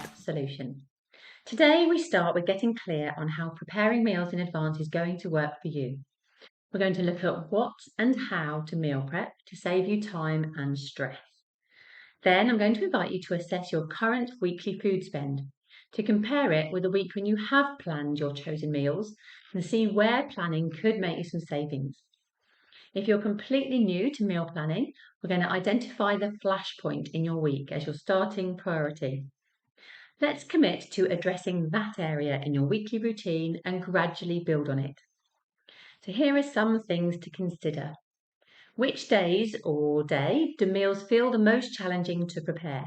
prep solution. Today we start with getting clear on how preparing meals in advance is going to work for you. We're going to look at what and how to meal prep to save you time and stress. Then I'm going to invite you to assess your current weekly food spend, to compare it with a week when you have planned your chosen meals and see where planning could make you some savings. If you're completely new to meal planning, we're going to identify the flashpoint in your week as your starting priority. Let's commit to addressing that area in your weekly routine and gradually build on it. So here are some things to consider. Which days or day do meals feel the most challenging to prepare?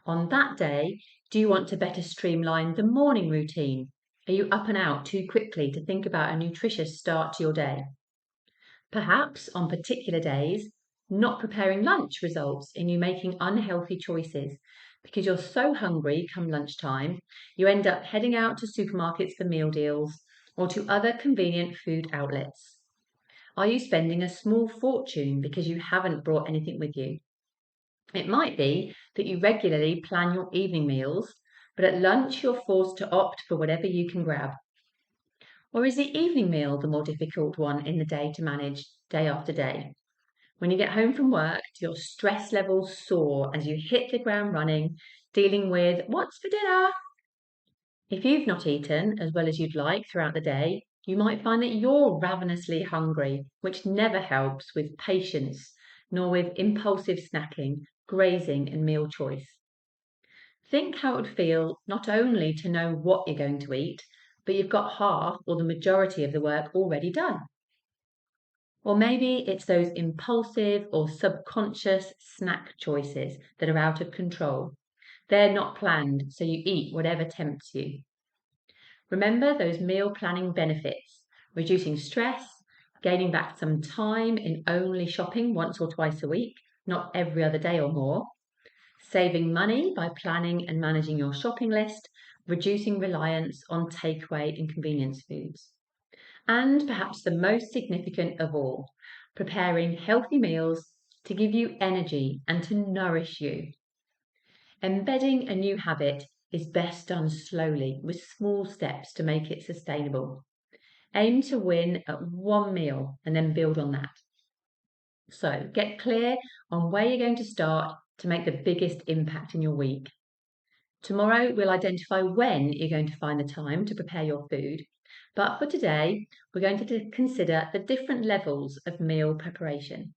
On that day, do you want to better streamline the morning routine? Are you up and out too quickly to think about a nutritious start to your day? Perhaps on particular days, not preparing lunch results in you making unhealthy choices because you're so hungry come lunchtime, you end up heading out to supermarkets for meal deals or to other convenient food outlets. Are you spending a small fortune because you haven't brought anything with you? It might be that you regularly plan your evening meals, but at lunch you're forced to opt for whatever you can grab. Or is the evening meal the more difficult one in the day to manage day after day? When you get home from work, do your stress levels soar as you hit the ground running, dealing with what's for dinner? If you've not eaten as well as you'd like throughout the day, you might find that you're ravenously hungry, which never helps with patience, nor with impulsive snacking, grazing, and meal choice. Think how it would feel not only to know what you're going to eat, but you've got half or the majority of the work already done. Or maybe it's those impulsive or subconscious snack choices that are out of control. They're not planned, so you eat whatever tempts you. Remember those meal planning benefits, reducing stress, gaining back some time in only shopping once or twice a week, not every other day or more, saving money by planning and managing your shopping list, reducing reliance on takeaway and convenience foods. And perhaps the most significant of all, preparing healthy meals to give you energy and to nourish you. Embedding a new habit is best done slowly with small steps to make it sustainable. Aim to win at one meal and then build on that. So get clear on where you're going to start to make the biggest impact in your week. Tomorrow we'll identify when you're going to find the time to prepare your food. But for today, we're going to consider the different levels of meal preparation.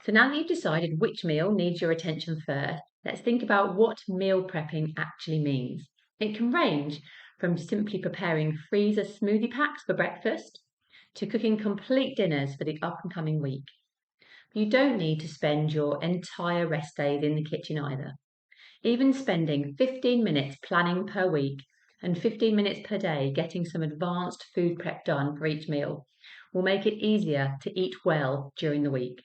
So now that you've decided which meal needs your attention first, let's think about what meal prepping actually means. It can range from simply preparing freezer smoothie packs for breakfast to cooking complete dinners for the up and coming week. You don't need to spend your entire rest days in the kitchen either. Even spending 15 minutes planning per week and 15 minutes per day getting some advanced food prep done for each meal will make it easier to eat well during the week.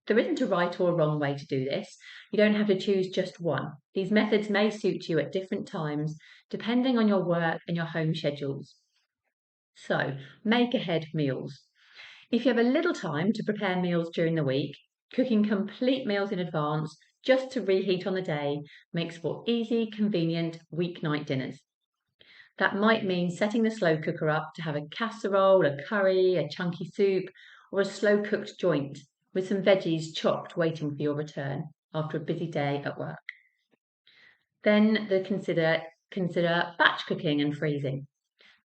There isn't a right or a wrong way to do this. You don't have to choose just one. These methods may suit you at different times, depending on your work and your home schedules. So, make ahead meals. If you have a little time to prepare meals during the week, cooking complete meals in advance just to reheat on the day makes for easy, convenient weeknight dinners. That might mean setting the slow cooker up to have a casserole, a curry, a chunky soup, or a slow cooked joint with some veggies chopped waiting for your return after a busy day at work. Then consider batch cooking and freezing.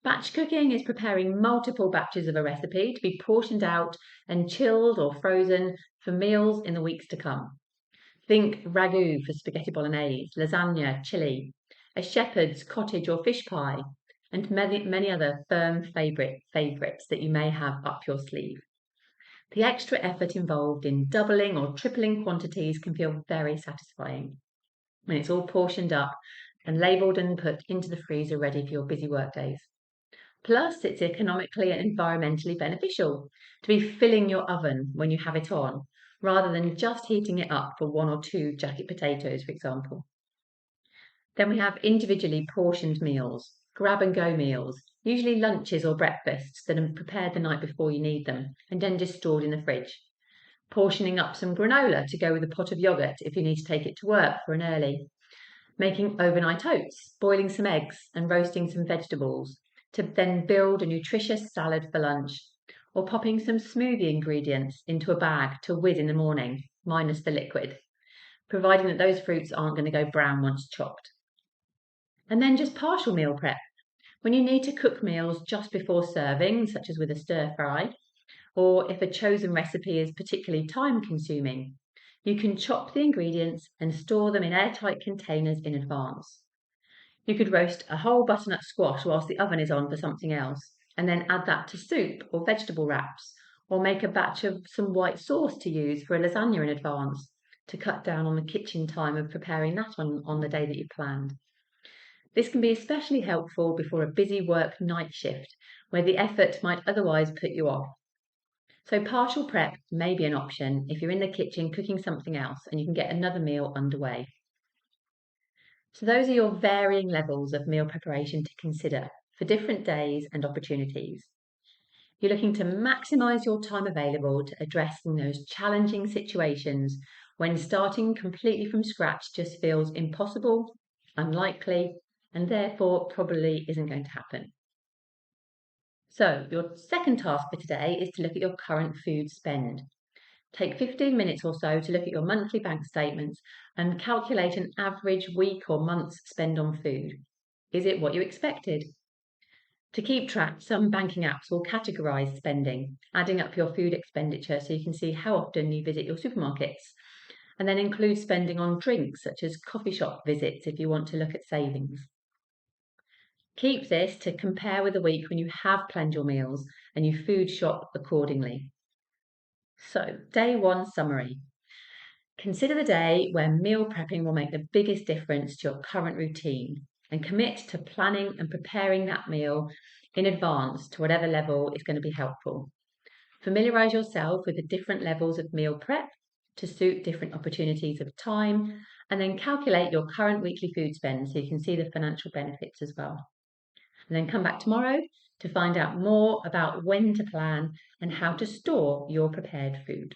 Batch cooking is preparing multiple batches of a recipe to be portioned out and chilled or frozen for meals in the weeks to come. Think ragu for spaghetti bolognese, lasagna, chili, a shepherd's cottage or fish pie, and many other firm favourites that you may have up your sleeve. The extra effort involved in doubling or tripling quantities can feel very satisfying when it's all portioned up and labelled and put into the freezer ready for your busy work days. Plus, it's economically and environmentally beneficial to be filling your oven when you have it on, rather than just heating it up for one or two jacket potatoes, for example. Then we have individually portioned meals, grab-and-go meals, usually lunches or breakfasts that are prepared the night before you need them and then just stored in the fridge. Portioning up some granola to go with a pot of yoghurt if you need to take it to work for an early. making overnight oats, boiling some eggs and roasting some vegetables to then build a nutritious salad for lunch, or popping some smoothie ingredients into a bag to whiz in the morning, minus the liquid, providing that those fruits aren't going to go brown once chopped. And then just partial meal prep. When you need to cook meals just before serving, such as with a stir fry, or if a chosen recipe is particularly time consuming, you can chop the ingredients and store them in airtight containers in advance. You could roast a whole butternut squash whilst the oven is on for something else, and then add that to soup or vegetable wraps, or make a batch of some white sauce to use for a lasagna in advance to cut down on the kitchen time of preparing that on the day that you planned. This can be especially helpful before a busy work night shift where the effort might otherwise put you off. So partial prep may be an option if you're in the kitchen cooking something else and you can get another meal underway. So those are your varying levels of meal preparation to consider for different days and opportunities. You're looking to maximise your time available to addressing those challenging situations when starting completely from scratch just feels impossible, unlikely, and therefore probably isn't going to happen. So your second task for today is to look at your current food spend. Take 15 minutes or so to look at your monthly bank statements and calculate an average week or month's spend on food. Is it what you expected? To keep track, some banking apps will categorize spending, adding up your food expenditure so you can see how often you visit your supermarkets, and then include spending on drinks such as coffee shop visits if you want to look at savings. Keep this to compare with a week when you have planned your meals and you food shop accordingly. So, day one summary. Consider the day where meal prepping will make the biggest difference to your current routine and commit to planning and preparing that meal in advance to whatever level is going to be helpful. Familiarise yourself with the different levels of meal prep to suit different opportunities of time, and then calculate your current weekly food spend so you can see the financial benefits as well. And then come back tomorrow to find out more about when to plan and how to store your prepared food.